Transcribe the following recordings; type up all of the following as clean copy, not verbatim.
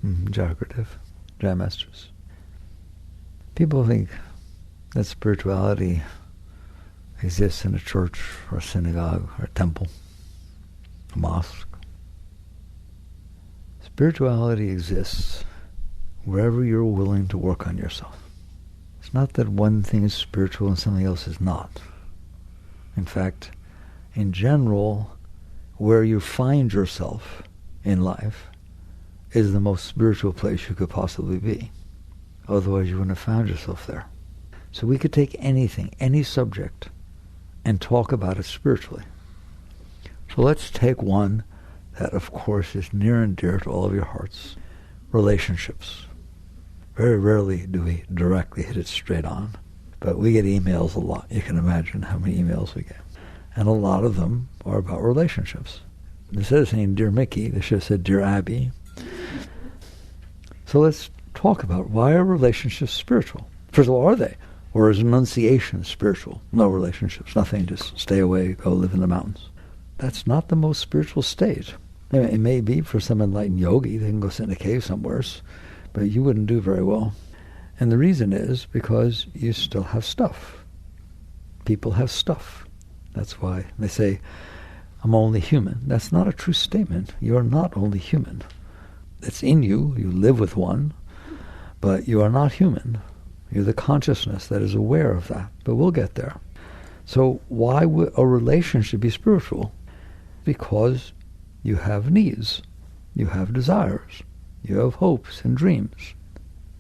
Jagrative, Jai Masters. People think that spirituality exists in a church or a synagogue or a temple, a mosque. Spirituality exists wherever you're willing to work on yourself. It's not that one thing is spiritual and something else is not. In fact, in general, where you find yourself in life is the most spiritual place you could possibly be. Otherwise you wouldn't have found yourself there. So we could take anything, any subject, and talk about it spiritually. So let's take one that, of course, is near and dear to all of your hearts. Relationships. Very rarely do we directly hit it straight on, but we get emails a lot. You can imagine how many emails we get. And a lot of them are about relationships. Instead of saying, Dear Mickey, they should have said, Dear Abby. So let's talk about, why are relationships spiritual? First of all, are they? Or is renunciation spiritual? No relationships, nothing, just stay away, go live in the mountains. That's not the most spiritual state. It may be for some enlightened yogi, they can go sit in a cave somewhere, but you wouldn't do very well. And the reason is because you still have stuff. People have stuff. That's why they say, I'm only human. That's not a true statement. You're not only human. It's in you. You live with one, but you are not human. You're the consciousness that is aware of that. But we'll get there. So why would a relationship be spiritual? Because you have needs. You have desires. You have hopes and dreams.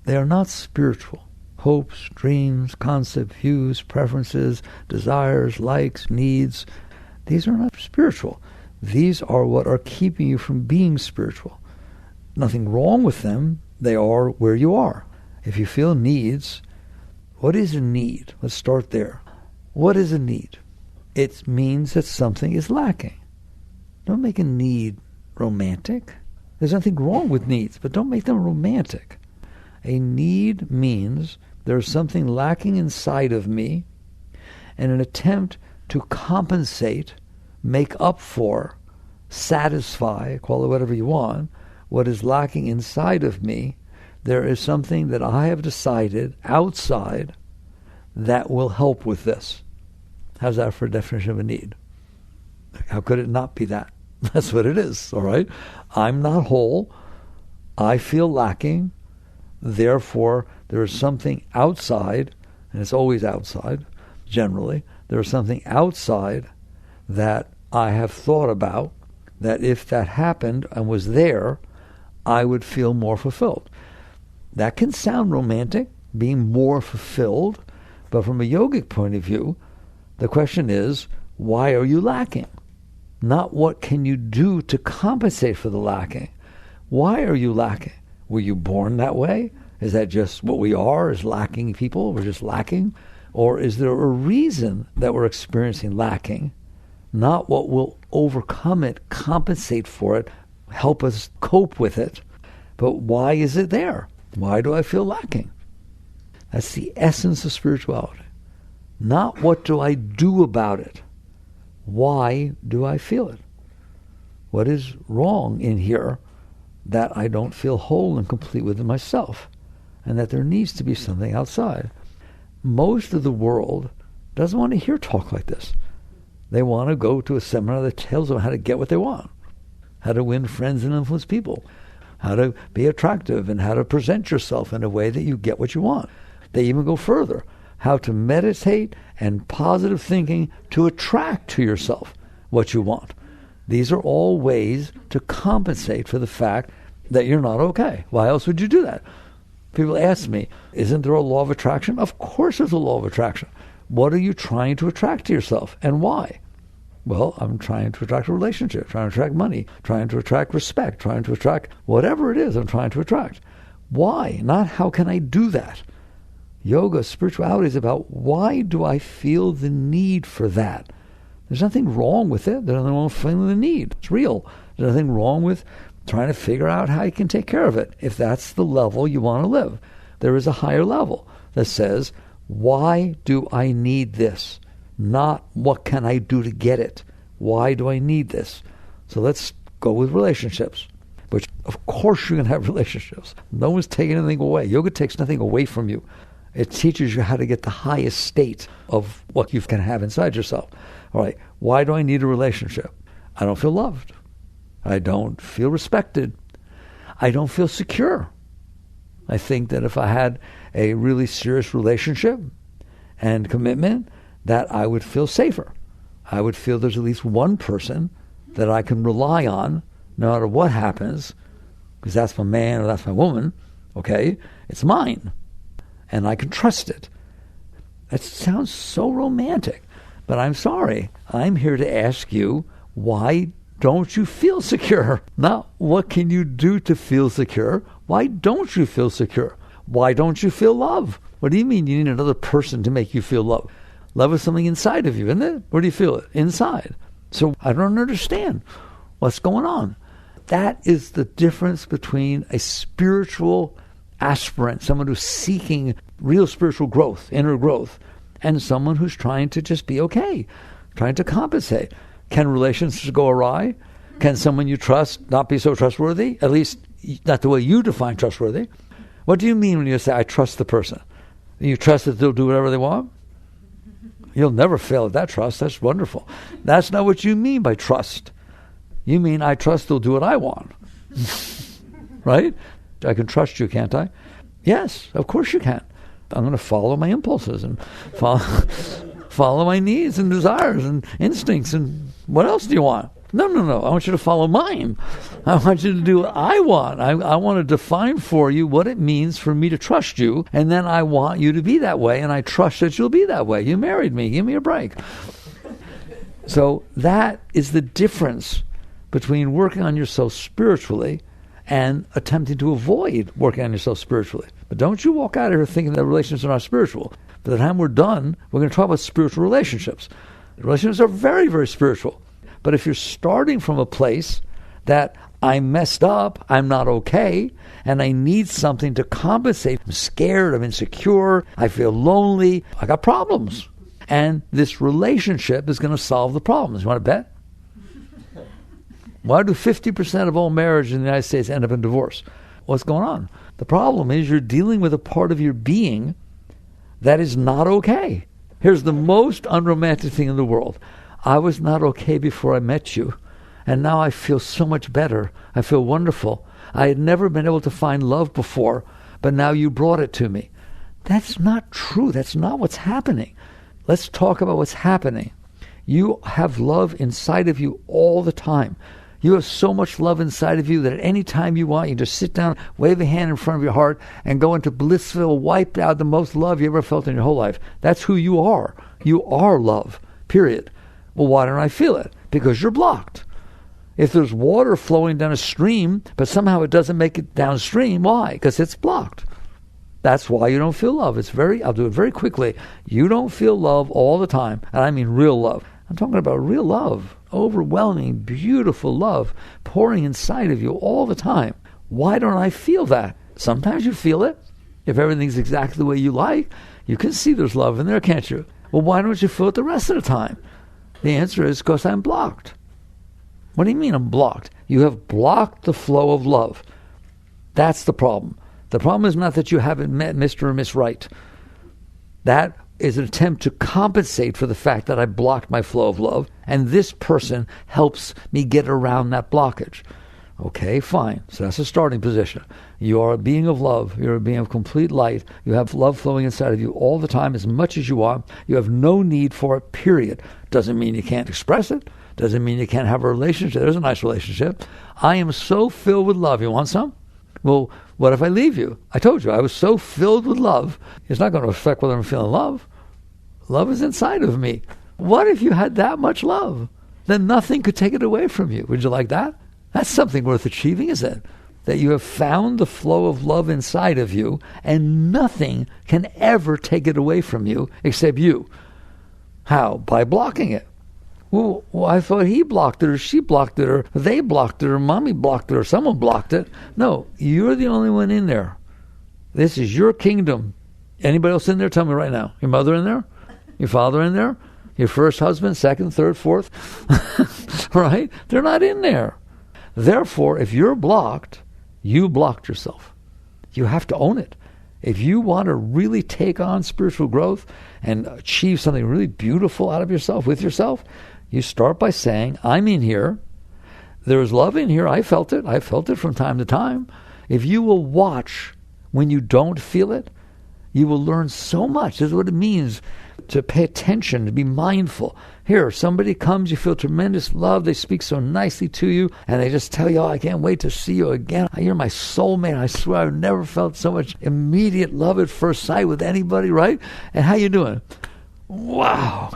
They are not spiritual. Hopes, dreams, concepts, views, preferences, desires, likes, needs. These are not spiritual. These are what are keeping you from being spiritual. Nothing wrong with them. They are where you are. If you feel needs, what is a need? Let's start there. What is a need? It means that something is lacking. Don't make a need romantic. There's nothing wrong with needs, but don't make them romantic. A need means there's something lacking inside of me, and an attempt to compensate, make up for, satisfy, call it whatever you want, what is lacking inside of me. There is something that I have decided outside that will help with this. How's that for a definition of a need? How could it not be that? That's what it is, all right? I'm not whole. I feel lacking. Therefore, there is something outside, and it's always outside, generally. There is something outside that I have thought about, that if that happened and was there, I would feel more fulfilled. That can sound romantic, being more fulfilled, but from a yogic point of view, the question is, why are you lacking? Not what can you do to compensate for the lacking. Why are you lacking? Were you born that way? Is that just what we are, as lacking people? We're just lacking? Or is there a reason that we're experiencing lacking? Not what will overcome it, compensate for it, help us cope with it, but why is it there? Why do I feel lacking? That's the essence of spirituality. Not what do I do about it? Why do I feel it? What is wrong in here that I don't feel whole and complete within myself, and that there needs to be something outside? Most of the world doesn't want to hear talk like this. They want to go to a seminar that tells them how to get what they want, how to win friends and influence people, how to be attractive, and how to present yourself in a way that you get what you want. They even go further, how to meditate and positive thinking to attract to yourself what you want. These are all ways to compensate for the fact that you're not okay. Why else would you do that? People ask me, isn't there a law of attraction? Of course there's a law of attraction. What are you trying to attract to yourself, and why? Well, I'm trying to attract a relationship, trying to attract money, trying to attract respect, trying to attract whatever it is I'm trying to attract. Why? Not how can I do that? Yoga, spirituality is about, why do I feel the need for that? There's nothing wrong with it. There's nothing wrong with feeling the need. It's real. There's nothing wrong with trying to figure out how you can take care of it, if that's the level you want to live. There is a higher level that says, why do I need this? Not what can I do to get it? Why do I need this? So let's go with relationships. But of course you're going to have relationships. No one's taking anything away. Yoga takes nothing away from you. It teaches you how to get the highest state of what you can have inside yourself. All right, why do I need a relationship? I don't feel loved. I don't feel respected. I don't feel secure. I think that if I had a really serious relationship and commitment, that I would feel safer. I would feel there's at least one person that I can rely on no matter what happens, because that's my man or that's my woman, okay? It's mine, and I can trust it. That sounds so romantic, but I'm sorry. I'm here to ask you, why don't you feel secure? Not what can you do to feel secure? Why don't you feel secure? Why don't you feel love? What do you mean you need another person to make you feel love? Love is something inside of you, isn't it? Where do you feel it? Inside. So I don't understand what's going on. That is the difference between a spiritual aspirant, someone who's seeking real spiritual growth, inner growth, and someone who's trying to just be okay, trying to compensate. Can relationships go awry? Can someone you trust not be so trustworthy? At least not the way you define trustworthy. What do you mean when you say, I trust the person? You trust that they'll do whatever they want? You'll never fail at that trust. That's wonderful. That's not what you mean by trust. You mean, I trust they'll do what I want. Right? I can trust you, can't I? Yes, of course you can. I'm going to follow my impulses and follow my needs and desires and instincts. And what else do you want? No. I want you to follow mine. I want you to do what I want. I want to define for you what it means for me to trust you, and then I want you to be that way, and I trust that you'll be that way. You married me. Give me a break. So that is the difference between working on yourself spiritually and attempting to avoid working on yourself spiritually. But don't you walk out of here thinking that relationships are not spiritual. By the time we're done, we're going to talk about spiritual relationships. Relationships are very, very spiritual. But if you're starting from a place that I'm messed up, I'm not okay, and I need something to compensate, I'm scared, I'm insecure, I feel lonely, I got problems. And this relationship is going to solve the problems. You want to bet? Why do 50% of all marriages in the United States end up in divorce? What's going on? The problem is you're dealing with a part of your being that is not okay. Here's the most unromantic thing in the world. I was not okay before I met you, and now I feel so much better. I feel wonderful. I had never been able to find love before, but now you brought it to me. That's not true. That's not what's happening. Let's talk about what's happening. You have love inside of you all the time. You have so much love inside of you that at any time you want, you just sit down, wave a hand in front of your heart, and go into blissful, wipe out the most love you ever felt in your whole life. That's who you are. You are love, period. Well, why don't I feel it? Because you're blocked. If there's water flowing down a stream, but somehow it doesn't make it downstream, why? Because it's blocked. That's why you don't feel love. I'll do it very quickly. You don't feel love all the time, and I mean real love. I'm talking about real love, overwhelming, beautiful love pouring inside of you all the time. Why don't I feel that? Sometimes you feel it. If everything's exactly the way you like, you can see there's love in there, can't you? Well, why don't you feel it the rest of the time? The answer is because I'm blocked. What do you mean I'm blocked? You have blocked the flow of love. That's the problem. The problem is not that you haven't met Mr. or Miss Right. That is an attempt to compensate for the fact that I blocked my flow of love, and this person helps me get around that blockage. Okay, fine. So that's a starting position. You are a being of love. You're a being of complete light. You have love flowing inside of you all the time, as much as you want. You have no need for it, period. Doesn't mean you can't express it. Doesn't mean you can't have a relationship. There's a nice relationship. I am so filled with love. You want some? Well, what if I leave you? I told you, I was so filled with love. It's not going to affect whether I'm feeling love. Love is inside of me. What if you had that much love? Then nothing could take it away from you. Would you like that? That's something worth achieving, isn't it? That you have found the flow of love inside of you, and nothing can ever take it away from you except you. How? By blocking it. Well, I thought he blocked it, or she blocked it, or they blocked it, or mommy blocked it, or someone blocked it. No, you're the only one in there. This is your kingdom. Anybody else in there? Tell me right now. Your mother in there? Your father in there? Your first husband, second, third, fourth? Right? They're not in there. Therefore, if you're blocked, you blocked yourself. You have to own it. If you want to really take on spiritual growth and achieve something really beautiful out of yourself, with yourself, you start by saying, I'm in here. There's love in here. I felt it. I felt it from time to time. If you will watch when you don't feel it, you will learn so much. This is what it means to pay attention, to be mindful. Here, somebody comes, you feel tremendous love, they speak so nicely to you, and they just tell you, oh, I can't wait to see you again. You're my soulmate. I swear I've never felt so much immediate love at first sight with anybody, right? And how you doing? Wow.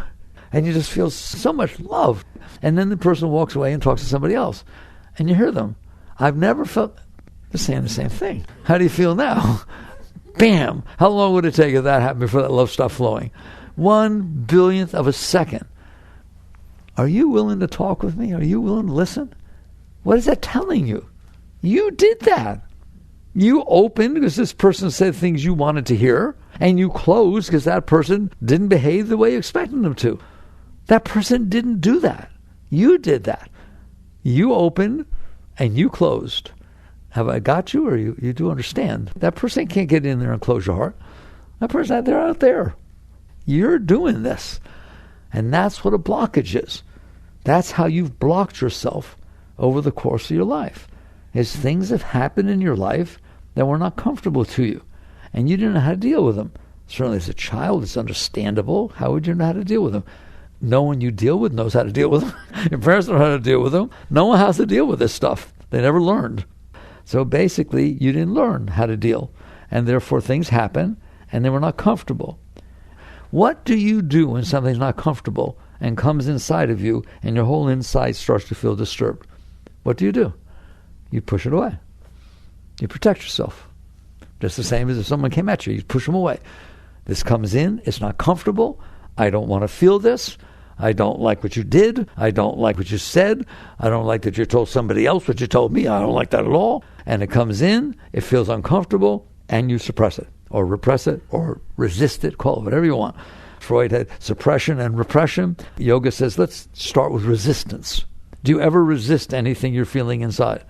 And you just feel so much love. And then the person walks away and talks to somebody else. And you hear them. I've never felt... They're saying the same thing. How do you feel now? Bam! How long would it take if that happened before that love stopped flowing? 1/1000th of a second. Are you willing to talk with me? Are you willing to listen? What is that telling you? You did that. You opened because this person said things you wanted to hear, and you closed because that person didn't behave the way you expected them to. That person didn't do that. You did that. You opened and you closed. Have I got you, or you do understand? That person can't get in there and close your heart. That person they're out there. You're doing this. And that's what a blockage is. That's how you've blocked yourself over the course of your life. Is things have happened in your life that were not comfortable to you. And you didn't know how to deal with them. Certainly as a child, it's understandable. How would you know how to deal with them? No one you deal with knows how to deal with them. Your parents don't know how to deal with them. No one has to deal with this stuff. They never learned. So basically, you didn't learn how to deal. And therefore, things happen, and they were not comfortable. What do you do when something's not comfortable and comes inside of you, and your whole inside starts to feel disturbed? What do? You push it away. You protect yourself. Just the same as if someone came at you. You push them away. This comes in. It's not comfortable. I don't want to feel this. I don't like what you did. I don't like what you said. I don't like that you told somebody else what you told me. I don't like that at all. And it comes in, it feels uncomfortable, and you suppress it, or repress it, or resist it, call it whatever you want. Freud had suppression and repression. Yoga says, let's start with resistance. Do you ever resist anything you're feeling inside?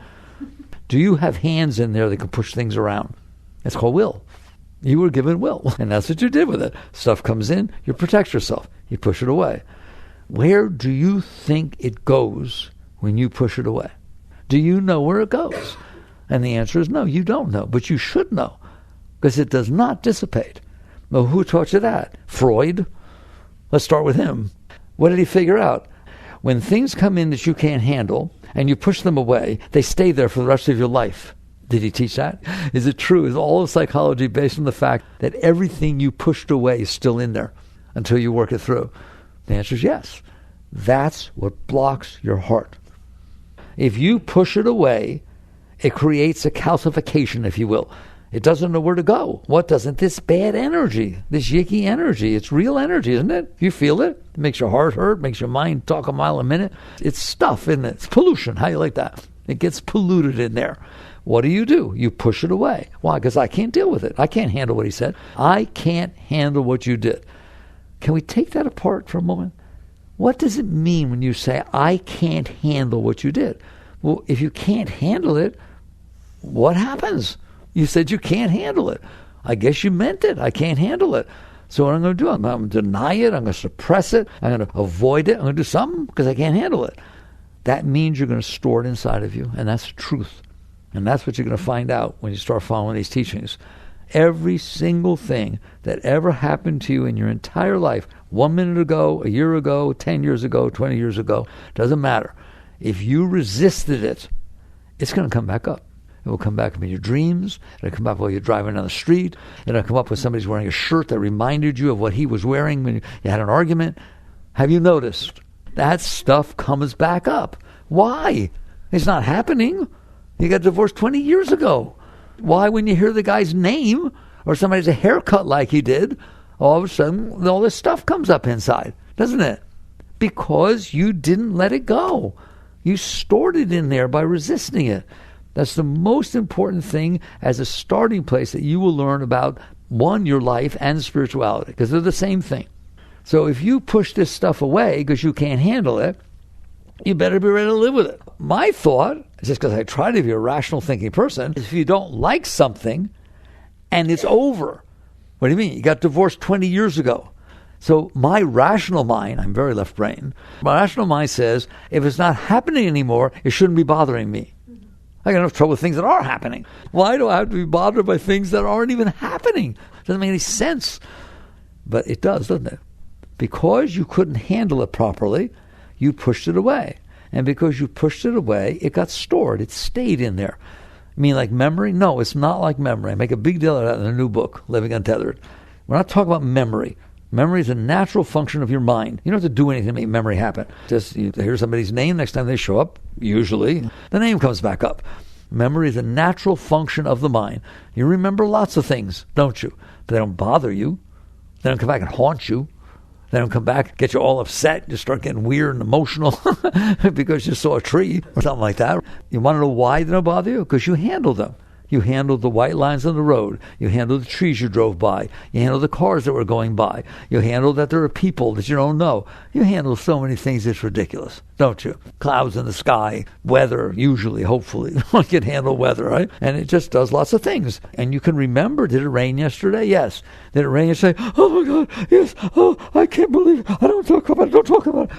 Do you have hands in there that can push things around? It's called will. You were given will, and that's what you did with it. Stuff comes in, you protect yourself. You push it away. Where do you think it goes when you push it away? Do you know where it goes? And the answer is no, you don't know, but you should know, because it does not dissipate. Well, who taught you that? Freud? Let's start with him. What did he figure out? When things come in that you can't handle and you push them away, they stay there for the rest of your life. Did he teach that? Is it true? Is all of psychology based on the fact that everything you pushed away is still in there until you work it through? The answer is yes. That's what blocks your heart. If you push it away, it creates a calcification, if you will. It doesn't know where to go. What doesn't? This bad energy, this yicky energy. It's real energy, isn't it? You feel it. It makes your heart hurt, makes your mind talk a mile a minute. It's stuff, isn't it? It's pollution. How do you like that? It gets polluted in there. What do? You push it away. Why? Because I can't deal with it. I can't handle what he said. I can't handle what you did. Can we take that apart for a moment? What does it mean when you say, I can't handle what you did? Well, if you can't handle it, what happens? You said you can't handle it. I guess you meant it. I can't handle it. So what I'm going to do, I'm going to deny it. I'm going to suppress it. I'm going to avoid it. I'm going to do something because I can't handle it. That means you're going to store it inside of you, and that's the truth. And that's what you're going to find out when you start following these teachings. Every single thing that ever happened to you in your entire life, 1 minute ago, a year ago, 10 years ago, 20 years ago, doesn't matter. If you resisted it, it's going to come back up. It will come back in your dreams. It'll come up while you're driving down the street. It'll come up when somebody's wearing a shirt that reminded you of what he was wearing when you had an argument. Have you noticed? That stuff comes back up. Why? It's not happening. You got divorced 20 years ago. Why, when you hear the guy's name or somebody has a haircut like he did, all of a sudden all this stuff comes up inside, doesn't it? Because you didn't let it go. You stored it in there by resisting it. That's the most important thing as a starting place that you will learn about, one, your life and spirituality, because they're the same thing. So if you push this stuff away because you can't handle it, you better be ready to live with it. My thought, just because I try to be a rational thinking person, is if you don't like something and it's over, what do you mean? You got divorced 20 years ago. So my rational mind, I'm very left brain, my rational mind says, if it's not happening anymore, it shouldn't be bothering me. I got enough trouble with things that are happening. Why do I have to be bothered by things that aren't even happening? Doesn't make any sense. But it does, doesn't it? Because you couldn't handle it properly, you pushed it away. And because you pushed it away, it got stored. It stayed in there. I mean, like memory? No, it's not like memory. I make a big deal of that in a new book, Living Untethered. We're not talking about memory. Memory is a natural function of your mind. You don't have to do anything to make memory happen. Just you hear somebody's name, next time they show up, usually, the name comes back up. Memory is a natural function of the mind. You remember lots of things, don't you? But they don't bother you. They don't come back and haunt you. They don't come back, get you all upset. You start getting weird and emotional because you saw a tree or something like that. You want to know why they don't bother you? Because you handle them. You handled the white lines on the road. You handled the trees you drove by. You handled the cars that were going by. You handled that there are people that you don't know. You handle so many things, it's ridiculous, don't you? Clouds in the sky, weather, usually, hopefully. You can handle weather, right? And it just does lots of things. And you can remember, did it rain yesterday? Yes. Did it rain yesterday? Oh my God, yes. Oh, I can't believe it. Don't talk about it.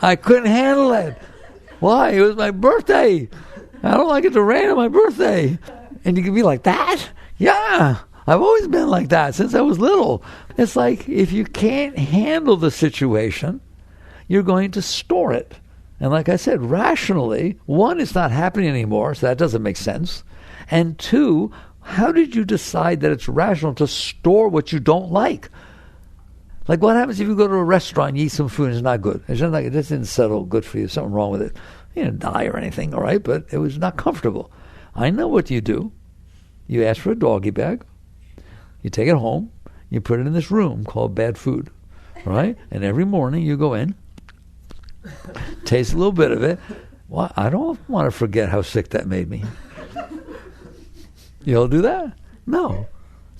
I couldn't handle it. Why? It was my birthday. I don't like it to rain on my birthday. And you can be like, that? Yeah, I've always been like that since I was little. It's like, if you can't handle the situation, you're going to store it. And like I said, rationally, one, it's not happening anymore, so that doesn't make sense. And two, how did you decide that it's rational to store what you don't like? Like, what happens if you go to a restaurant and you eat some food and it's not good? It's just like, it just didn't settle good for you, something wrong with it. You didn't die or anything, all right, but it was not comfortable. I know what you do. You ask for a doggy bag. You take it home. You put it in this room called bad food, right? And every morning you go in, taste a little bit of it. Well, I don't want to forget how sick that made me. You'll do that? No.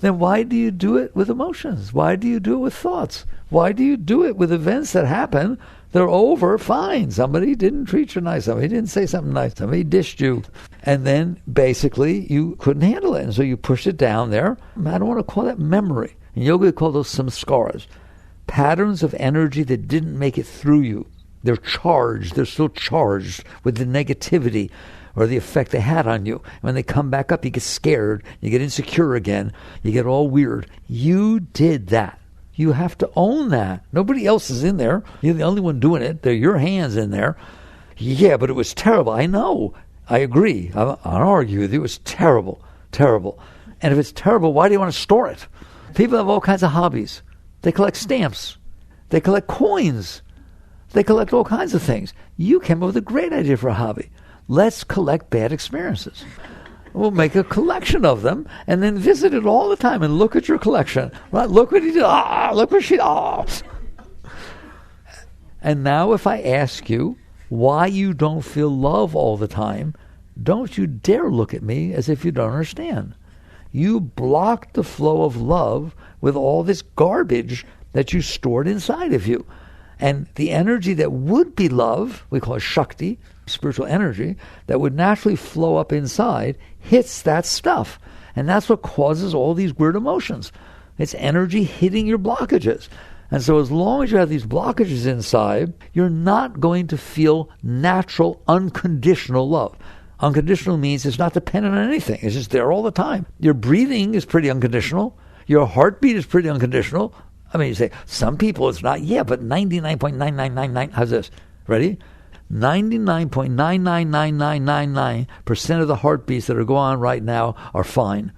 Then why do you do it with emotions? Why do you do it with thoughts? Why do you do it with events that happen? They're over, fine. Somebody didn't treat you nice. Somebody didn't say something nice. Somebody dished you. And then basically you couldn't handle it. And so you pushed it down there. I don't want to call that memory. In yoga we call those samscars. Patterns of energy that didn't make it through you. They're charged. They're still charged with the negativity or the effect they had on you. And when they come back up, you get scared. You get insecure again. You get all weird. You did that. You have to own that. Nobody else is in there. You're the only one doing it. They're your hands in there. Yeah, but it was terrible. I know. I agree. I don't argue with you. It was terrible. Terrible. And if it's terrible, why do you want to store it? People have all kinds of hobbies. They collect stamps. They collect coins. They collect all kinds of things. You came up with a great idea for a hobby. Let's collect bad experiences. We'll make a collection of them and then visit it all the time and look at your collection. Right? Look what he did. Look what she. And now if I ask you why you don't feel love all the time, don't you dare look at me as if you don't understand. You blocked the flow of love with all this garbage that you stored inside of you. And the energy that would be love, we call it Shakti, spiritual energy, that would naturally flow up inside, hits that stuff. And that's what causes all these weird emotions. It's energy hitting your blockages. And so as long as you have these blockages inside, you're not going to feel natural, unconditional love. Unconditional means it's not dependent on anything. It's just there all the time. Your breathing is pretty unconditional. Your heartbeat is pretty unconditional. I mean, you say, some people it's not. Yeah, but 99.9999, how's this? Ready? 99.999999% of the heartbeats that are going on right now are fine.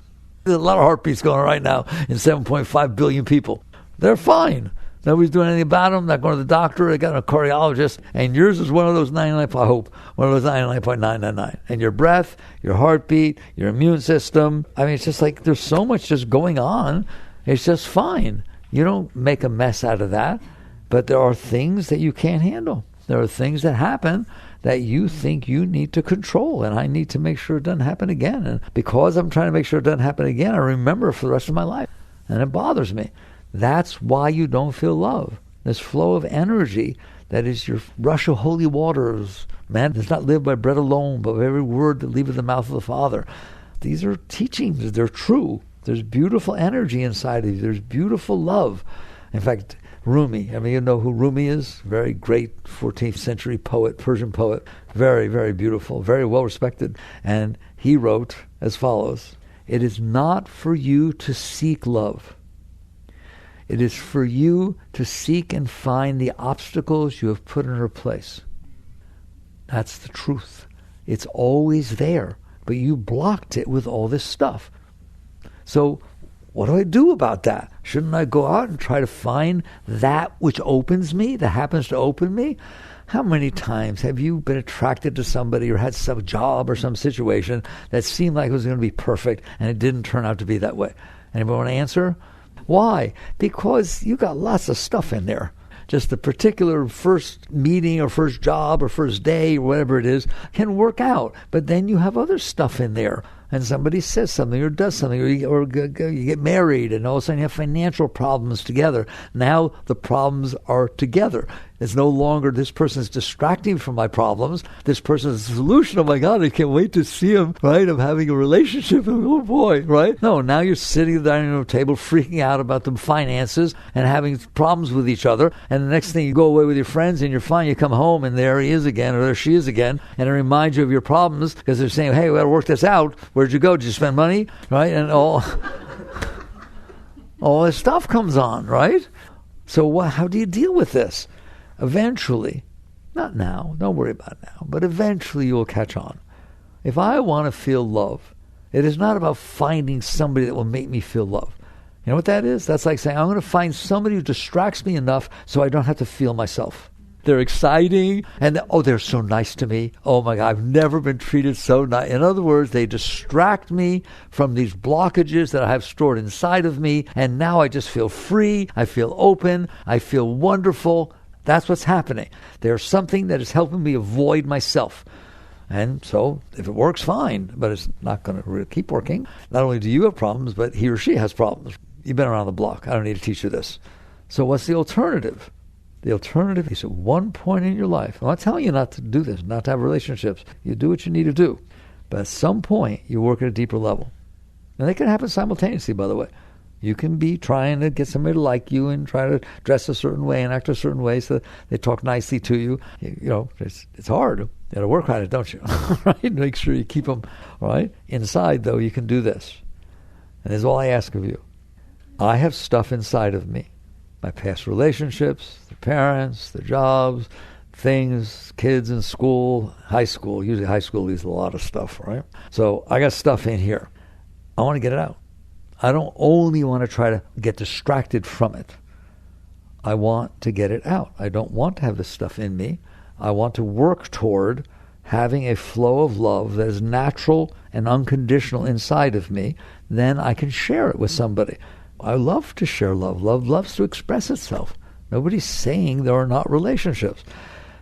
There's a lot of heartbeats going on right now in 7.5 billion people. They're fine. Nobody's doing anything about them. Not going to the doctor. They got a cardiologist. And yours is one of those 99, I hope, one of those 99.999. And your breath, your heartbeat, your immune system. I mean, it's just like there's so much just going on. It's just fine. You don't make a mess out of that. But there are things that you can't handle. There are things that happen that you think you need to control, and I need to make sure it doesn't happen again. And because I'm trying to make sure it doesn't happen again, I remember it for the rest of my life, and it bothers me. That's why you don't feel love. This flow of energy that is your rush of holy waters. Man does not live by bread alone, but by every word that leaveth the mouth of the Father. These are teachings. They're true. There's beautiful energy inside of you. There's beautiful love. In fact, Rumi, you know who Rumi is? Very great 14th century poet, Persian poet. Very, very beautiful, very well respected. And he wrote as follows: "It is not for you to seek love. It is for you to seek and find the obstacles you have put in her place." That's the truth. It's always there, but you blocked it with all this stuff. So what do I do about that? Shouldn't I go out and try to find that which opens me, that happens to open me? How many times have you been attracted to somebody or had some job or some situation that seemed like it was going to be perfect and it didn't turn out to be that way? Anybody want to answer? Why? Because you got lots of stuff in there. Just the particular first meeting or first job or first day or whatever it is can work out. But then you have other stuff in there. And somebody says something or does something, or you get married, and all of a sudden you have financial problems together. Now the problems are together. It's no longer this person's distracting from my problems. This person's solution. Oh my God, I can't wait to see him, right? I'm having a relationship. Oh boy, right? No, now you're sitting at the dining room table freaking out about the finances and having problems with each other. And the next thing, you go away with your friends and you're fine. You come home and there he is again, or there she is again. And it reminds you of your problems because they're saying, hey, we got to work this out. Where'd you go? Did you spend money? Right? And all this stuff comes on, right? So how do you deal with this? Eventually, not now, don't worry about it now, but eventually you will catch on. If I want to feel love, it is not about finding somebody that will make me feel love. You know what that is? That's like saying, I'm going to find somebody who distracts me enough so I don't have to feel myself. They're exciting, and they're so nice to me. Oh my God, I've never been treated so nice. In other words, they distract me from these blockages that I have stored inside of me, and now I just feel free, I feel open, I feel wonderful. That's what's happening. There's something that is helping me avoid myself. And so if it works, fine, but it's not going to keep working. Not only do you have problems, but he or she has problems. You've been around the block. I don't need to teach you this. So what's the alternative? The alternative is at one point in your life. I'm not telling you not to do this, not to have relationships. You do what you need to do. But at some point, you work at a deeper level. And they can happen simultaneously, by the way. You can be trying to get somebody to like you and try to dress a certain way and act a certain way so that they talk nicely to you. You know, it's hard. You got to work on it, don't you? Right? Make sure you keep them, all right? Inside, though, you can do this. And this is all I ask of you. I have stuff inside of me. My past relationships, the parents, the jobs, things, kids in school, high school. Usually high school leaves a lot of stuff, right? So I got stuff in here. I want to get it out. I don't only want to try to get distracted from it. I want to get it out. I don't want to have this stuff in me. I want to work toward having a flow of love that is natural and unconditional inside of me. Then I can share it with somebody. I love to share love. Love loves to express itself. Nobody's saying there are not relationships.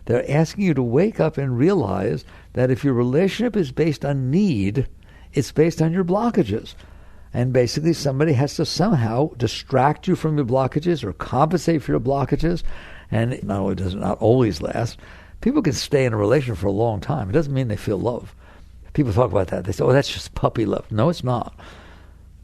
They're asking you to wake up and realize that if your relationship is based on need, it's based on your blockages. And basically somebody has to somehow distract you from your blockages or compensate for your blockages. And not only does it not always last, people can stay in a relationship for a long time. It doesn't mean they feel love. People talk about that. They say, oh, that's just puppy love. No, it's not.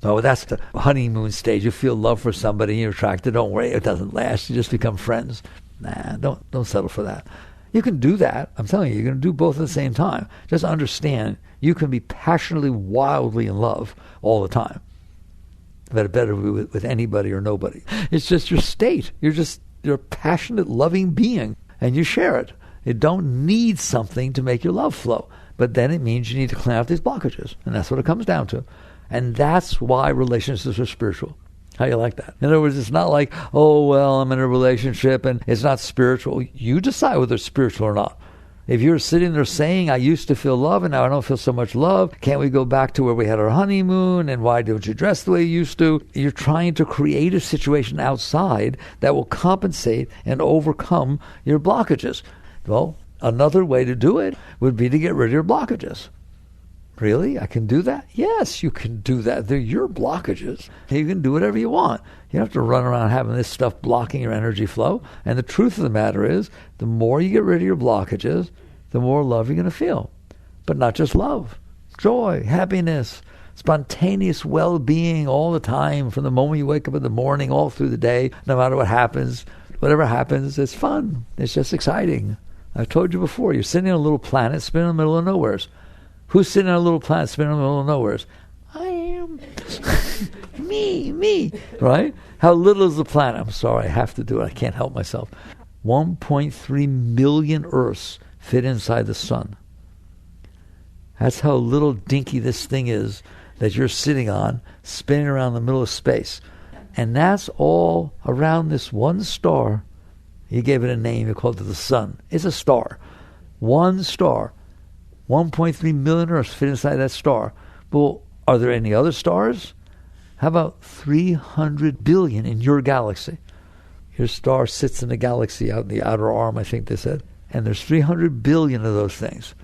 No, that's the honeymoon stage. You feel love for somebody, you're attracted. Don't worry, it doesn't last. You just become friends. Nah, don't settle for that. You can do that. I'm telling you, you're going to do both at the same time. Just understand, you can be passionately, wildly in love all the time. Better with anybody or nobody. It's just your state. You're a passionate, loving being, and you share it. You don't need something to make your love flow. But then it means you need to clean out these blockages, and that's what it comes down to. And that's why relationships are spiritual. How do you like that? In other words, it's not like, oh, well, I'm in a relationship and it's not spiritual. You decide whether it's spiritual or not. If you're sitting there saying, I used to feel love and now I don't feel so much love, can't we go back to where we had our honeymoon, and why don't you dress the way you used to? You're trying to create a situation outside that will compensate and overcome your blockages. Well, another way to do it would be to get rid of your blockages. Really? I can do that? Yes, you can do that. They're your blockages. You can do whatever you want. You don't have to run around having this stuff blocking your energy flow. And the truth of the matter is, the more you get rid of your blockages, the more love you're going to feel. But not just love. Joy, happiness, spontaneous well-being all the time, from the moment you wake up in the morning all through the day, no matter what happens. Whatever happens, it's fun. It's just exciting. I've told you before, you're sitting on a little planet spinning in the middle of nowheres. Who's sitting on a little planet spinning in the middle of nowheres? I am. me. Right? How little is the planet? I'm sorry, I have to do it. I can't help myself. 1.3 million Earths fit inside the sun. That's how little dinky this thing is that you're sitting on, spinning around the middle of space. And that's all around this one star. You gave it a name, you called it the sun. It's a star. One star. 1.3 million Earths fit inside that star. Well, are there any other stars? How about 300 billion in your galaxy? Your star sits in the galaxy out in the outer arm, I think they said. And there's 300 billion of those things.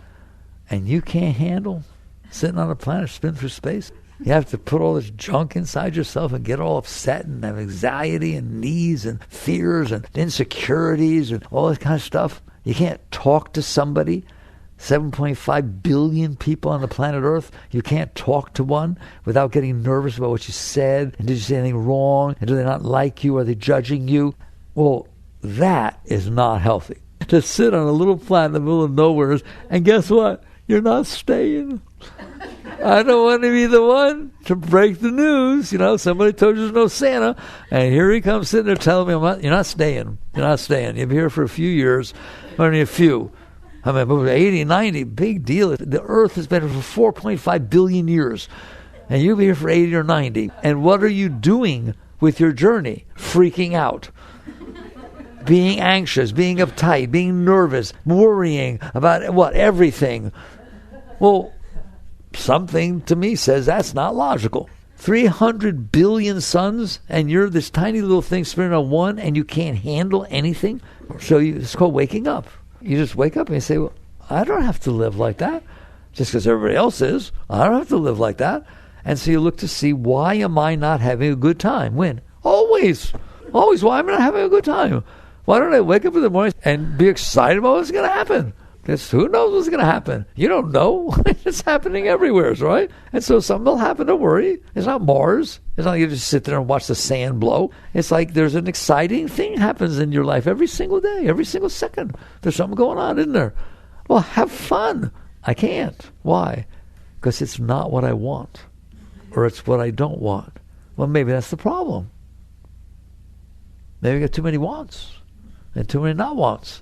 And you can't handle sitting on a planet spinning through space? You have to put all this junk inside yourself and get all upset and have anxiety and needs and fears and insecurities and all this kind of stuff. You can't talk to somebody. 7.5 billion people on the planet Earth. You can't talk to one without getting nervous about what you said. And did you say anything wrong? And do they not like you? Are they judging you? Well, that is not healthy. To sit on a little planet in the middle of nowhere, and guess what? You're not staying. I don't want to be the one to break the news. You know, somebody told you there's no Santa, and here he comes sitting there telling me, you're not staying. You're not staying. You've been here for a few years, only a few. I mean, 80, 90, big deal. The Earth has been here for 4.5 billion years, and you'll be here for 80 or 90. And what are you doing with your journey? Freaking out. Being anxious, being uptight, being nervous, worrying about what? Everything. Well, something to me says that's not logical. 300 billion suns, and you're this tiny little thing spinning on one, and you can't handle anything? So it's called waking up. You just wake up and you say, well, I don't have to live like that. Just because everybody else is. I don't have to live like that. And so you look to see, why am I not having a good time? When? Always. Why am I not having a good time? Why don't I wake up in the morning and be excited about what's going to happen? Because who knows what's going to happen? You don't know. It's happening everywhere, right? And so something will happen, don't worry. It's not Mars. It's not like you just sit there and watch the sand blow. It's like there's an exciting thing happens in your life every single day, every single second. There's something going on, isn't there? Well, have fun. I can't. Why? Because it's not what I want. Or it's what I don't want. Well, maybe that's the problem. Maybe I got too many wants and too many not wants.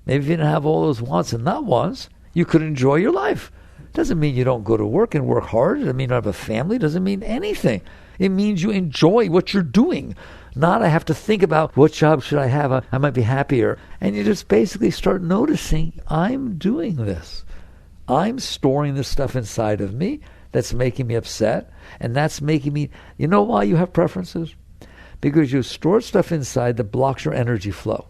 Maybe if you didn't have all those wants and not wants, you could enjoy your life. Doesn't mean you don't go to work and work hard. Doesn't mean you don't have a family. Doesn't mean anything. It means you enjoy what you're doing. Not I have to think about what job should I have. I might be happier. And you just basically start noticing, I'm doing this. I'm storing this stuff inside of me that's making me upset. And that's making me... You know why you have preferences? Because you store stuff inside that blocks your energy flow.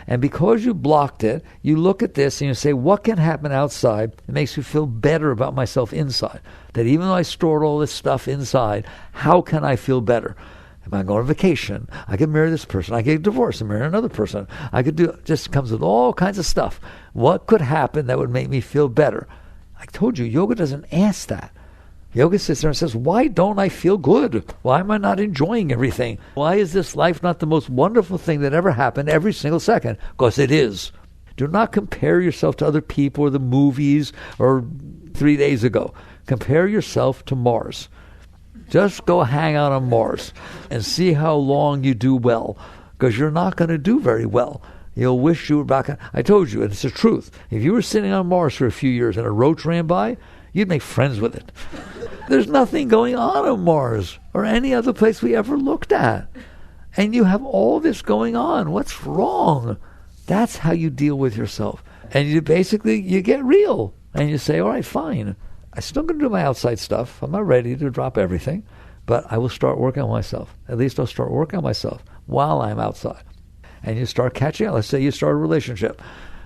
And because you blocked it, you look at this and you say, what can happen outside that makes me feel better about myself inside? That even though I stored all this stuff inside, how can I feel better? If I go on vacation, I could marry this person, I could divorce and marry another person. I could do, just comes with all kinds of stuff. What could happen that would make me feel better? I told you, yoga doesn't ask that. Yoga sits there and says, why don't I feel good? Why am I not enjoying everything? Why is this life not the most wonderful thing that ever happened every single second? Because it is. Do not compare yourself to other people or the movies or 3 days ago. Compare yourself to Mars. Just go hang out on Mars and see how long you do well, because you're not going to do very well. You'll wish you were back. I told you, and it's the truth. If you were sitting on Mars for a few years and a roach ran by, you'd make friends with it. There's nothing going on Mars or any other place we ever looked at. And you have all this going on. What's wrong? That's how you deal with yourself. And you get real. And you say, all right, fine. I'm still going to do my outside stuff. I'm not ready to drop everything. But I will start working on myself. At least I'll start working on myself while I'm outside. And you start catching up. Let's say you start a relationship.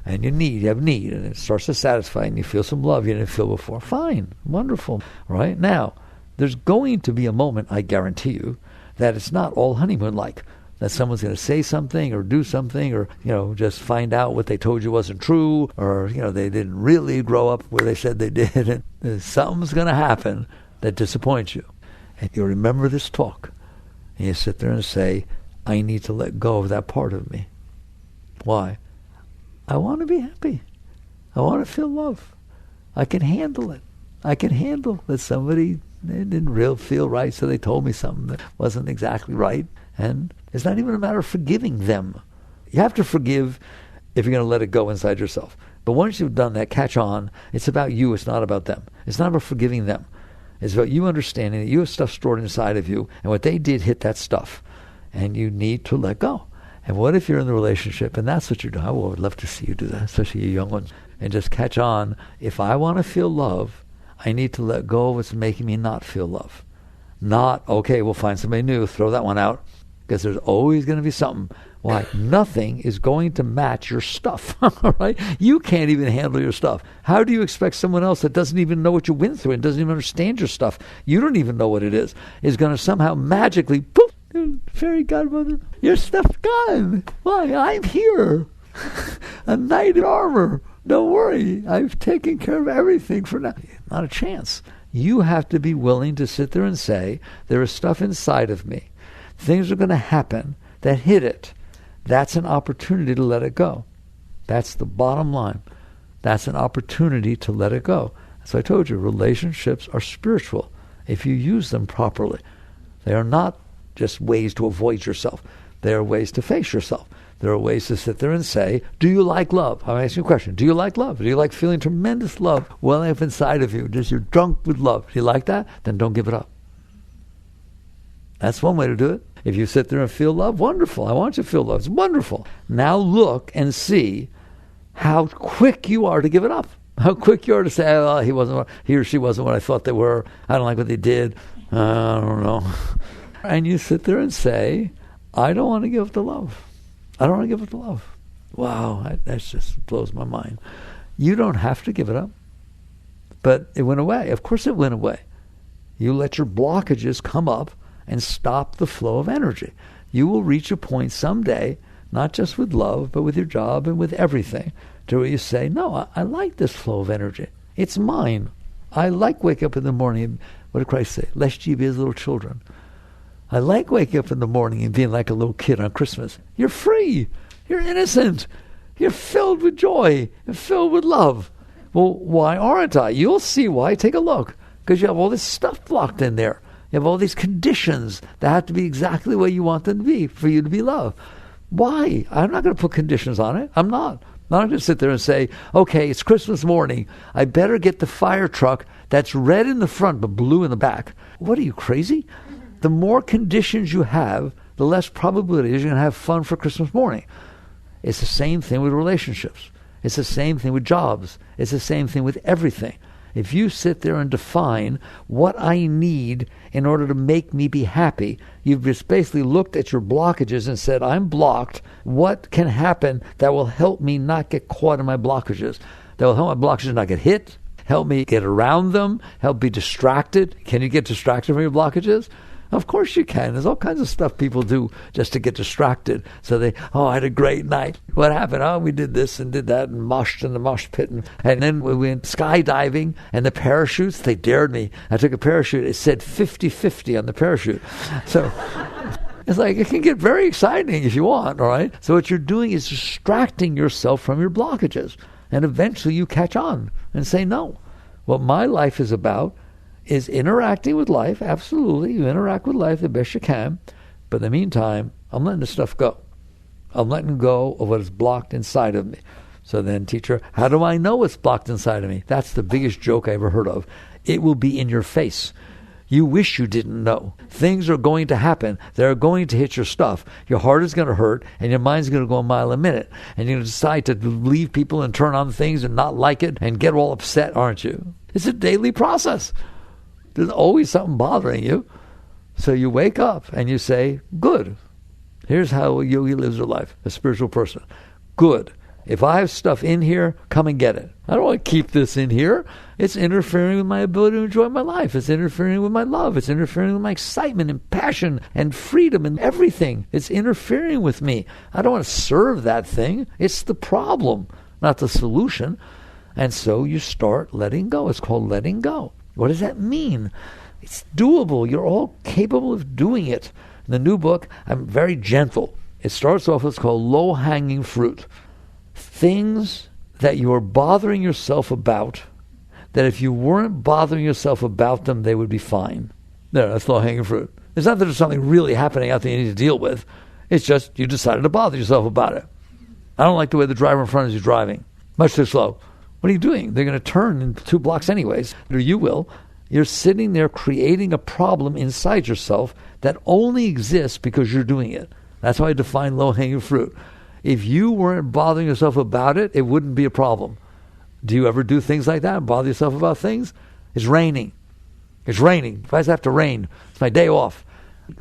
and you have need, and it starts to satisfy, and you feel some love you didn't feel before. Fine, wonderful, right? Now, there's going to be a moment, I guarantee you, that it's not all honeymoon-like, that someone's going to say something or do something, or, just find out what they told you wasn't true, or, they didn't really grow up where they said they did, and something's going to happen that disappoints you. And you remember this talk, and you sit there and say, I need to let go of that part of me. Why? I want to be happy. I want to feel love. I can handle it. I can handle that somebody didn't really feel right, so they told me something that wasn't exactly right. And it's not even a matter of forgiving them. You have to forgive if you're going to let it go inside yourself. But once you've done that, catch on. It's about you. It's not about them. It's not about forgiving them. It's about you understanding that you have stuff stored inside of you, and what they did hit that stuff, and you need to let go. And what if you're in the relationship and that's what you're doing? I would love to see you do that, especially you young ones. And just catch on. If I want to feel love, I need to let go of what's making me not feel love. Not, okay, we'll find somebody new, throw that one out, because there's always going to be something. Why? Nothing is going to match your stuff, right? You can't even handle your stuff. How do you expect someone else that doesn't even know what you went through and doesn't even understand your stuff, you don't even know what it is going to somehow magically, poof, fairy godmother, your stuff's gone. Why? I'm here. A knight in armor. Don't worry. I've taken care of everything for now. Not a chance. You have to be willing to sit there and say, there is stuff inside of me. Things are going to happen that hit it. That's an opportunity to let it go. That's the bottom line. That's an opportunity to let it go. As I told you, relationships are spiritual if you use them properly. They are not just ways to avoid yourself. They are ways to face yourself. There are ways to sit there and say, do you like love? I'm asking you a question. Do you like love? Do you like feeling tremendous love welling up inside of you? Just you're drunk with love. Do you like that? Then don't give it up. That's one way to do it. If you sit there and feel love, wonderful. I want you to feel love. It's wonderful. Now look and see how quick you are to give it up. How quick you are to say, oh, he or she wasn't what I thought they were. I don't like what they did. I don't know. And you sit there and say, I don't want to give up the love. I don't want to give up the love. Wow, that just blows my mind. You don't have to give it up. But it went away. Of course it went away. You let your blockages come up and stop the flow of energy. You will reach a point someday, not just with love, but with your job and with everything, to where you say, no, I like this flow of energy. It's mine. I like waking up in the morning. What did Christ say? Lest ye be as little children. I like waking up in the morning and being like a little kid on Christmas. You're free. You're innocent. You're filled with joy and filled with love. Well, why aren't I? You'll see why. Take a look. Because you have all this stuff blocked in there. You have all these conditions that have to be exactly the way you want them to be for you to be loved. Why? I'm not going to put conditions on it. I'm not. I'm not going to sit there and say, okay, it's Christmas morning. I better get the fire truck that's red in the front but blue in the back. What are you, crazy? The more conditions you have, the less probability is you're going to have fun for Christmas morning. It's the same thing with relationships. It's the same thing with jobs. It's the same thing with everything. If you sit there and define what I need in order to make me be happy, you've just basically looked at your blockages and said, I'm blocked. What can happen that will help me not get caught in my blockages? That will help my blockages not get hit, help me get around them, help be distracted. Can you get distracted from your blockages? Of course you can. There's all kinds of stuff people do just to get distracted. So I had a great night. What happened? Oh, we did this and did that and moshed in the mosh pit. And then we went skydiving and the parachutes, they dared me. I took a parachute. It said 50-50 on the parachute. So it's like it can get very exciting if you want, all right? So what you're doing is distracting yourself from your blockages. And eventually you catch on and say, no. What my life is about is interacting with life. Absolutely, you interact with life the best you can, but in the meantime, I'm letting the stuff go. I'm letting go of what is blocked inside of me. So then, teacher, how do I know what's blocked inside of me? That's the biggest joke I ever heard of. It will be in your face. You wish you didn't know. Things are going to happen. They're going to hit your stuff. Your heart is going to hurt, and your mind's going to go a mile a minute. And you're going to decide to leave people and turn on things and not like it and get all upset, aren't you? It's a daily process. There's always something bothering you. So you wake up and you say, good. Here's how a yogi lives their life, a spiritual person. Good. If I have stuff in here, come and get it. I don't want to keep this in here. It's interfering with my ability to enjoy my life. It's interfering with my love. It's interfering with my excitement and passion and freedom and everything. It's interfering with me. I don't want to serve that thing. It's the problem, not the solution. And so you start letting go. It's called letting go. What does that mean? It's doable. You're all capable of doing it. In the new book, I'm very gentle. It starts off with what's called low-hanging fruit. Things that you are bothering yourself about, that if you weren't bothering yourself about them, they would be fine. There, that's low-hanging fruit. It's not that there's something really happening out there you need to deal with. It's just you decided to bother yourself about it. I don't like the way the driver in front of you is driving. Much too slow. What are you doing? They're going to turn in 2 blocks anyways, or you will. You're sitting there creating a problem inside yourself that only exists because you're doing it. That's why I define low-hanging fruit. If you weren't bothering yourself about it, it wouldn't be a problem. Do you ever do things like that? Bother yourself about things? It's raining. It's raining. Why does it have to rain? It's my day off.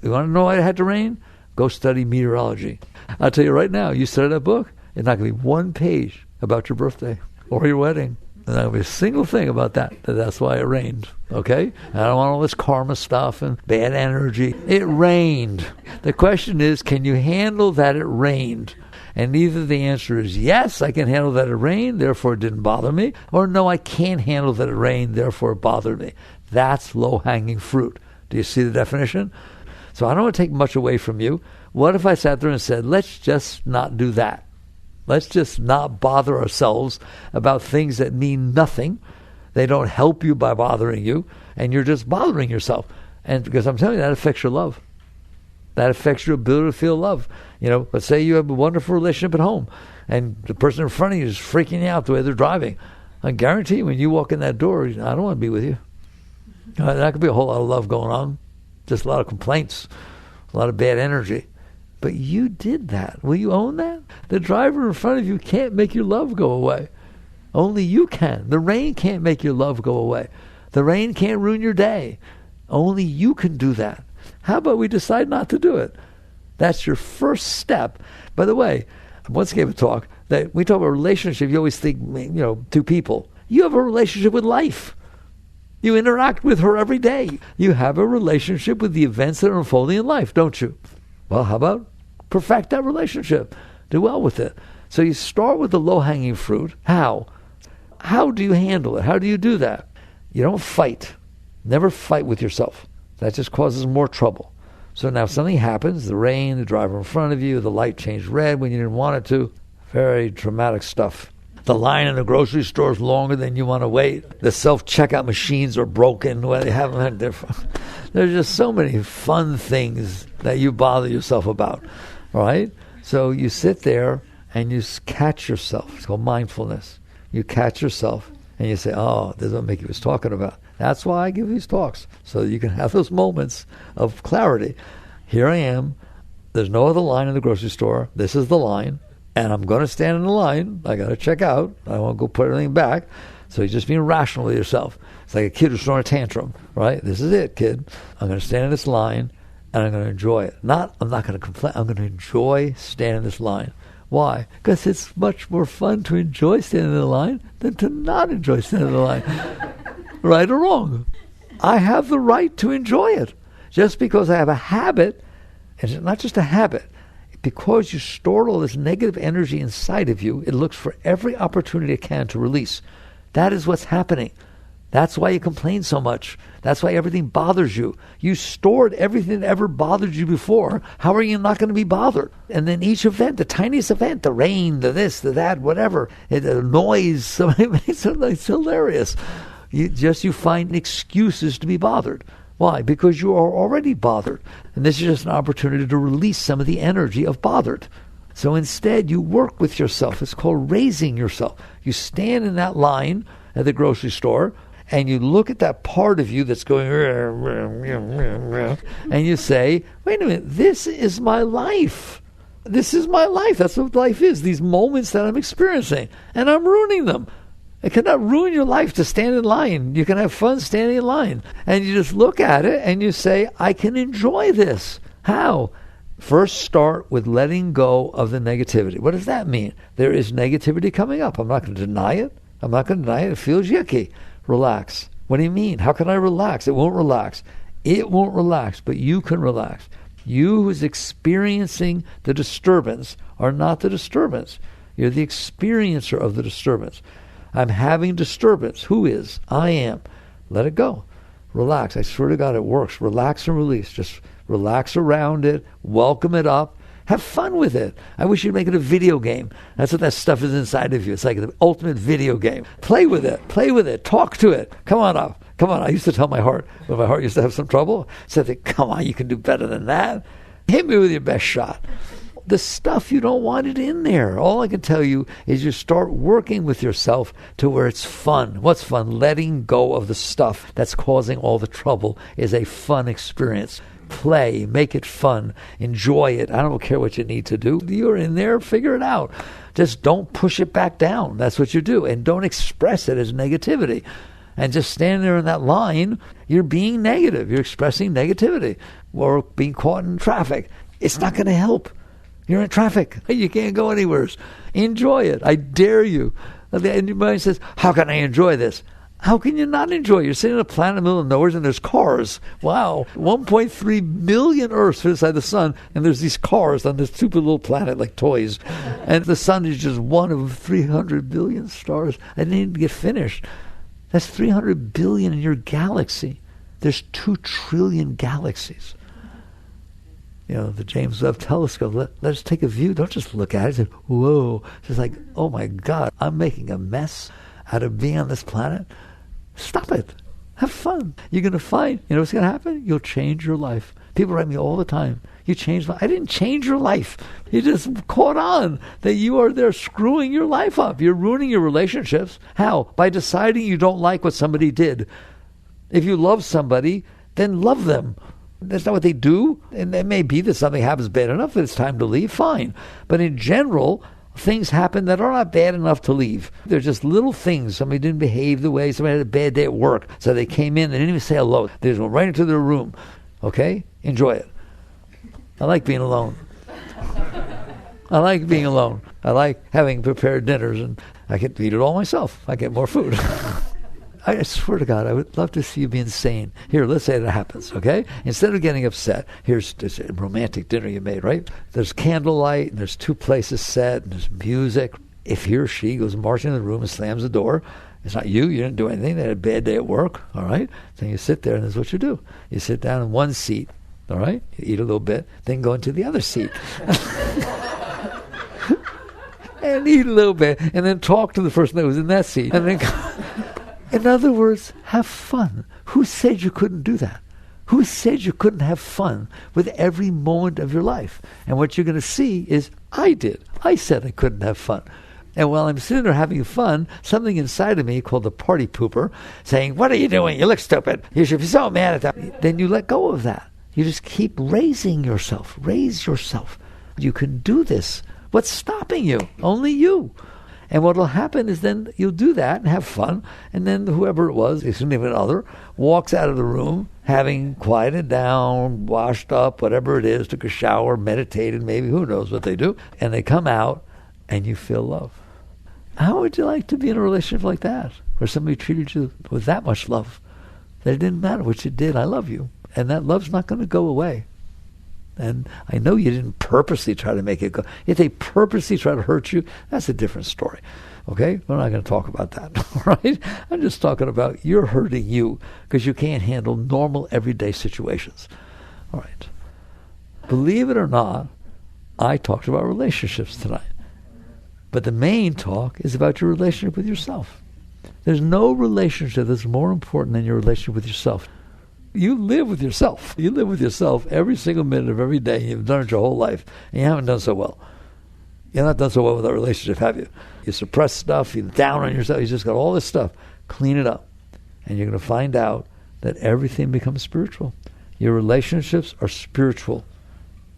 You want to know why it had to rain? Go study meteorology. I'll tell you right now, you study that book, it's not going to be one page about your birthday or your wedding. There's not going to be a single thing about that. That's why it rained. Okay? I don't want all this karma stuff and bad energy. It rained. The question is, can you handle that it rained? And either the answer is yes, I can handle that it rained, therefore it didn't bother me, or no, I can't handle that it rained, therefore it bothered me. That's low-hanging fruit. Do you see the definition? So I don't want to take much away from you. What if I sat there and said, let's just not do that? Let's just not bother ourselves about things that mean nothing. They don't help you by bothering you, and you're just bothering yourself. And because I'm telling you, that affects your love. That affects your ability to feel love. You know, let's say you have a wonderful relationship at home, and the person in front of you is freaking you out the way they're driving. I guarantee you, when you walk in that door, I don't want to be with you. That could be a whole lot of love going on. Just a lot of complaints, a lot of bad energy. But you did that. Will you own that? The driver in front of you can't make your love go away. Only you can. The rain can't make your love go away. The rain can't ruin your day. Only you can do that. How about we decide not to do it? That's your first step. By the way, I once gave a talk that we talk about a relationship. You always think, 2 people. You have a relationship with life. You interact with her every day. You have a relationship with the events that are unfolding in life, don't you? Well, how about perfect that relationship? Do well with it. So you start with the low-hanging fruit. How? How do you handle it? How do you do that? You don't fight. Never fight with yourself. That just causes more trouble. So now if something happens, the rain, the driver in front of you, the light changed red when you didn't want it to, very dramatic stuff. The line in the grocery store is longer than you want to wait. The self-checkout machines are broken. They haven't. There's just so many fun things that you bother yourself about. All right? So you sit there and you catch yourself. It's called mindfulness. You catch yourself and you say, oh, this is what Mickey was talking about. That's why I give these talks, so you can have those moments of clarity. Here I am. There's no other line in the grocery store. This is the line. And I'm going to stand in the line. I got to check out. I won't go put everything back. So you're just being rational with yourself. It's like a kid who's throwing a tantrum, right? This is it, kid. I'm going to stand in this line, and I'm going to enjoy it. I'm not going to complain. I'm going to enjoy standing in this line. Why? Because it's much more fun to enjoy standing in the line than to not enjoy standing in the line. Right or wrong? I have the right to enjoy it. Just because I have a habit, and it's not just a habit, because you stored all this negative energy inside of you, it looks for every opportunity it can to release. That is what's happening. That's why you complain so much. That's why everything bothers you. You stored everything that ever bothered you before. How are you not going to be bothered? And then each event, the tiniest event, the rain, the this, the that, whatever, the noise, it's hilarious. You find excuses to be bothered. Why? Because you are already bothered. And this is just an opportunity to release some of the energy of bothered. So instead, you work with yourself. It's called raising yourself. You stand in that line at the grocery store, and you look at that part of you that's going, and you say, wait a minute, this is my life. This is my life. That's what life is. These moments that I'm experiencing, and I'm ruining them. It cannot ruin your life to stand in line. You can have fun standing in line. And you just look at it and you say, I can enjoy this. How? First start with letting go of the negativity. What does that mean? There is negativity coming up. I'm not going to deny it. I'm not going to deny it. It feels yucky. Relax. What do you mean? How can I relax? It won't relax. It won't relax, but you can relax. You who's experiencing the disturbance are not the disturbance. You're the experiencer of the disturbance. I'm having disturbance. Who is? I am. Let it go. Relax. I swear to God, it works. Relax and release. Just relax around it. Welcome it up. Have fun with it. I wish you'd make it a video game. That's what that stuff is inside of you. It's like the ultimate video game. Play with it. Play with it. Talk to it. Come on up. Come on. I used to tell my heart, when my heart used to have some trouble, I said, come on, you can do better than that. Hit me with your best shot. The stuff you don't want it in there. All I can tell you is you start working with yourself to where it's fun. What's fun? Letting go of the stuff that's causing all the trouble is a fun experience. Play, make it fun, enjoy it. I don't care what you need to do. You're in there, figure it out. Just don't push it back down. That's what you do. And don't express it as negativity. And just stand there in that line, you're being negative. You're expressing negativity. Or being caught in traffic. It's not going to help. You're in traffic. You can't go anywhere. Enjoy it. I dare you. And your mind says, how can I enjoy this? How can you not enjoy it? You're sitting on a planet in the middle of nowhere and there's cars. Wow. 1.3 million Earths fit inside the sun, and there's these cars on this stupid little planet like toys. And the sun is just one of 300 billion stars. I didn't even get finished. That's 300 billion in your galaxy. There's 2 trillion galaxies. You know, the James Webb Telescope, let us take a view. Don't just look at it and say, whoa. It's just like, oh my God, I'm making a mess out of being on this planet. Stop it. Have fun. You're going to find, you know what's going to happen? You'll change your life. People write me all the time. You changed my, I didn't change your life. You just caught on that you are there screwing your life up. You're ruining your relationships. How? By deciding you don't like what somebody did. If you love somebody, then love them. That's not what they do. And it may be that something happens bad enough that it's time to leave. Fine. But in general, things happen that are not bad enough to leave. They're just little things. Somebody didn't behave the way, somebody had a bad day at work, so they came in, they didn't even say hello. They just went right into their room. Okay? Enjoy it. I like being alone. I like being alone. I like having prepared dinners, and I can eat it all myself. I get more food. I swear to God, I would love to see you be insane. Here, let's say that happens, okay? Instead of getting upset, here's this romantic dinner you made, right? There's candlelight, and there's 2 places set, and there's music. If he or she goes marching in the room and slams the door, it's not you didn't do anything, they had a bad day at work, all right? Then you sit there, and this is what you do. You sit down in one seat, all right? You eat a little bit, then go into the other seat. And eat a little bit, and then talk to the person that was in that seat, and then in other words, have fun. Who said you couldn't do that? Who said you couldn't have fun with every moment of your life? And what you're going to see is, I did. I said I couldn't have fun. And while I'm sitting there having fun, something inside of me called the party pooper saying, what are you doing? You look stupid. You should be so mad at that. Then you let go of that. You just keep raising yourself. Raise yourself. You can do this. What's stopping you? Only you. And what will happen is then you'll do that and have fun, and then whoever it was, a significant other, walks out of the room having quieted down, washed up, whatever it is, took a shower, meditated, maybe, who knows what they do, and they come out and you feel love. How would you like to be in a relationship like that, where somebody treated you with that much love, that it didn't matter what you did, I love you, and that love's not going to go away. And I know you didn't purposely try to make it go. If they purposely try to hurt you, that's a different story. Okay? We're not going to talk about that. All right? I'm just talking about you're hurting you because you can't handle normal, everyday situations. All right. Believe it or not, I talked about relationships tonight. But the main talk is about your relationship with yourself. There's no relationship that's more important than your relationship with yourself. You live with yourself. You live with yourself every single minute of every day. You've done it your whole life, and you haven't done so well. You're not done so well with that relationship, have you? You suppress stuff. You're down on yourself. You just got all this stuff. Clean it up, and you're going to find out that everything becomes spiritual. Your relationships are spiritual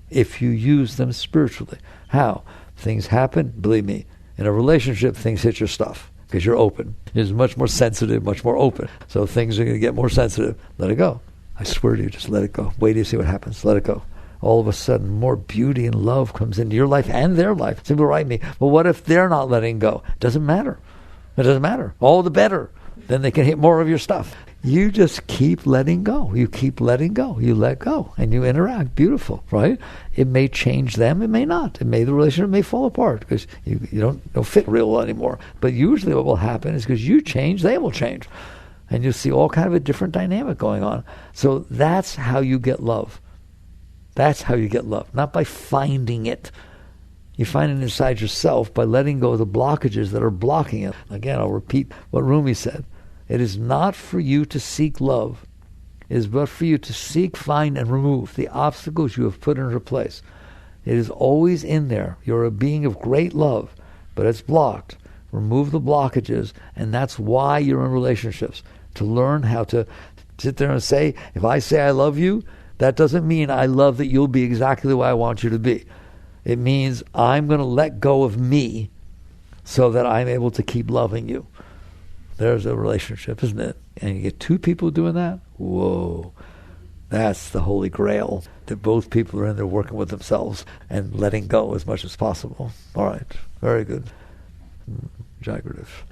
if you use them spiritually. How? Things happen. Believe me, in a relationship, things hit your stuff. Because you're open. It's much more sensitive, much more open. So things are going to get more sensitive. Let it go. I swear to you, just let it go. Wait to see what happens. Let it go. all of a sudden more beauty and love comes into your life and their life. Some people write me, well, what if they're not letting go? It doesn't matter. It doesn't matter. All the better. Then they can hit more of your stuff. You just keep letting go. You keep letting go. You let go and you interact. Beautiful, right? It may change them. It may not. The relationship may fall apart because you don't fit real well anymore. But usually what will happen is because you change, they will change. And you'll see all kind of a different dynamic going on. So that's how you get love. That's how you get love. Not by finding it. You find it inside yourself by letting go of the blockages that are blocking it. Again, I'll repeat what Rumi said. It is not for you to seek love. It is but for you to seek, find, and remove the obstacles you have put into place. It is always in there. You're a being of great love, but it's blocked. Remove the blockages, and that's why you're in relationships. To learn how to sit there and say, if I say I love you, that doesn't mean I love that you'll be exactly the way I want you to be. It means I'm going to let go of me so that I'm able to keep loving you. There's a relationship, isn't it? And you get two people doing that? Whoa. That's the holy grail, that both people are in there working with themselves and letting go as much as possible. All right. Very good. Jagarative.